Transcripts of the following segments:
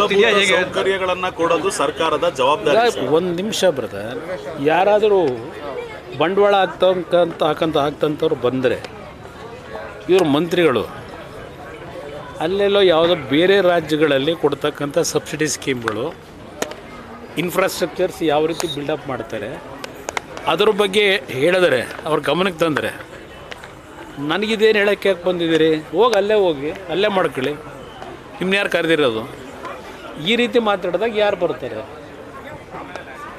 ಗೊತ್ತಿದೆಯಾ ಹೇಗೆ? ಸೌಕರ್ಯಗಳನ್ನು ಕೊಡೋದು ಸರ್ಕಾರದ ಜವಾಬ್ದಾರಿ. ಒಂದು ನಿಮಿಷ ಬ್ರದರ್, ಯಾರಾದರೂ ಬಂಡವಾಳ ಹಾಕಂತವ್ರು ಬಂದರೆ ಇವರು ಮಂತ್ರಿಗಳು ಅಲ್ಲೆಲ್ಲೋ ಯಾವುದೋ ಬೇರೆ ರಾಜ್ಯಗಳಲ್ಲಿ ಕೊಡ್ತಕ್ಕಂಥ ಸಬ್ಸಿಡಿ ಸ್ಕೀಮ್ಗಳು, ಇನ್ಫ್ರಾಸ್ಟ್ರಕ್ಚರ್ಸ್ ಯಾವ ರೀತಿ ಬಿಲ್ಡಪ್ ಮಾಡ್ತಾರೆ ಅದ್ರ ಬಗ್ಗೆ ಹೇಳಿದರೆ, ಅವ್ರ ಗಮನಕ್ಕೆ ತಂದರೆ, ನನಗಿದೇನು ಹೇಳೋಕ್ಕೆ ಯಾಕೆ ಬಂದಿದ್ದೀರಿ, ಹೋಗಿ ಅಲ್ಲೇ ಮಾಡ್ಕೊಳ್ಳಿ, ನಿಮ್ಮನ್ನ ಯಾರು ಕರೆದಿರೋದು, ಈ ರೀತಿ ಮಾತಾಡಿದಾಗ ಯಾರು ಬರ್ತಾರೆ?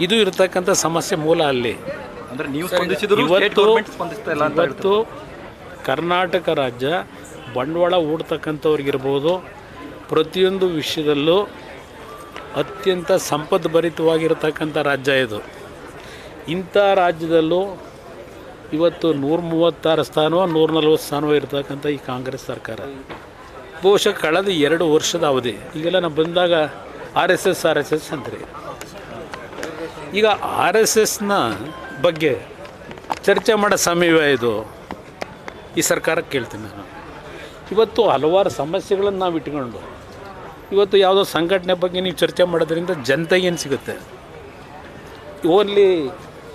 ಇದು ಇರತಕ್ಕಂಥ ಸಮಸ್ಯೆ ಮೂಲ ಅಲ್ಲಿ. ಅಂದರೆ ನೀವು ಸ್ಪಂದಿಸಿದ್ರು ಇವತ್ತು ಕರ್ನಾಟಕ ರಾಜ್ಯ ಬಂಡವಾಳ ಹೂಡ್ತಕ್ಕಂಥವ್ರಿಗಿರ್ಬೋದು, ಪ್ರತಿಯೊಂದು ವಿಷಯದಲ್ಲೂ ಅತ್ಯಂತ ಸಂಪದ್ಭರಿತವಾಗಿರ್ತಕ್ಕಂಥ ರಾಜ್ಯ ಇದು. ಇಂಥ ರಾಜ್ಯದಲ್ಲೂ ಇವತ್ತು 136 ಸ್ಥಾನವೋ 140 ಸ್ಥಾನವೋ ಇರ್ತಕ್ಕಂಥ ಈ ಕಾಂಗ್ರೆಸ್ ಸರ್ಕಾರ ಬಹುಶಃ ಕಳೆದ 2 ವರ್ಷದ ಅವಧಿ. ಈಗೆಲ್ಲ ನಾವು ಬಂದಾಗ ಆರ್ ಎಸ್ ಎಸ್ ಅಂತಾರೆ. ಈಗ ಆರ್ ಎಸ್ ಎಸ್ನ ಬಗ್ಗೆ ಚರ್ಚೆ ಮಾಡೋ ಸಮಯವೇ ಇದು ಈ ಸರ್ಕಾರಕ್ಕೆ ಕೇಳ್ತೀನಿ ನಾನು. ಇವತ್ತು ಹಲವಾರು ಸಮಸ್ಯೆಗಳನ್ನು ನಾವು ಇಟ್ಕೊಂಡು ಇವತ್ತು ಯಾವುದೋ ಸಂಘಟನೆ ಬಗ್ಗೆ ನೀವು ಚರ್ಚೆ ಮಾಡೋದ್ರಿಂದ ಜನತೆಗೇನು ಸಿಗುತ್ತೆ? ಓನ್ಲಿ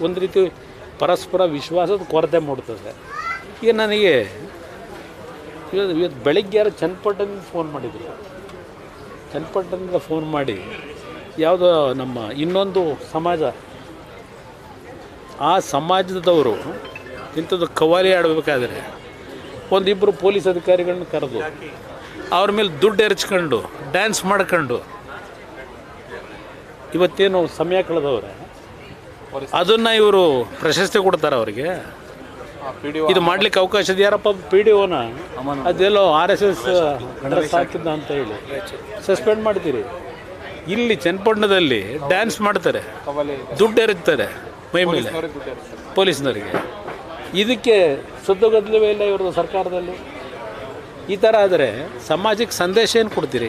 ಒಂದು ರೀತಿ ಪರಸ್ಪರ ವಿಶ್ವಾಸದ ಕೊರತೆ ಮೂಡ್ತದೆ. ಈಗ ನನಗೆ ಇವತ್ತು ಬೆಳಗ್ಗೆ ಯಾರು ಚನ್ನಪಟ್ಟಣದಿಂದ ಫೋನ್ ಮಾಡಿದರು. ಚನ್ನಪಟ್ಟಣದಿಂದ ಫೋನ್ ಮಾಡಿ ಯಾವುದೋ ನಮ್ಮ ಇನ್ನೊಂದು ಸಮಾಜ, ಆ ಸಮಾಜದವರು ಇಂಥದ್ದು ಕವಾಲಿ ಆಡಬೇಕಾದ್ರೆ ಒಂದಿಬ್ಬರು ಪೊಲೀಸ್ ಅಧಿಕಾರಿಗಳನ್ನ ಕರೆದು ಅವ್ರ ಮೇಲೆ ದುಡ್ಡು ಎರಚ್ಕೊಂಡು ಡ್ಯಾನ್ಸ್ ಮಾಡ್ಕೊಂಡು ಇವತ್ತೇನು ಸಮಯ ಕಳೆದವ್ರೆ, ಅದನ್ನು ಇವರು ಪ್ರಶಸ್ತಿ ಕೊಡ್ತಾರೆ ಅವರಿಗೆ. ಇದು ಮಾಡ್ಲಿಕ್ಕೆ ಅವಕಾಶ ಇದೆ. ಯಾರಪ್ಪ PDOನ ಅದೆಲ್ಲೋ RSS ಡ್ರೆಸ್ ಹಾಕಿದ್ದ ಅಂತ ಹೇಳಿ ಸಸ್ಪೆಂಡ್ ಮಾಡ್ತೀರಿ. ಇಲ್ಲಿ ಚನ್ನಪಟ್ಟಣದಲ್ಲಿ ಡ್ಯಾನ್ಸ್ ಮಾಡ್ತಾರೆ, ದುಡ್ಡು ಎರಚ್ತಾರೆ ಮೈ ಮೇಲೆ ಪೊಲೀಸ್ನವರಿಗೆ. ಇದಕ್ಕೆ ಸುದ್ದಿಗದ್ದಲವೇ ಇಲ್ಲ ಇವ್ರದ್ದು ಸರ್ಕಾರದಲ್ಲಿ. ಈ ಥರ ಆದರೆ ಸಮಾಜಕ್ಕೆ ಸಂದೇಶ ಏನು ಕೊಡ್ತೀರಿ?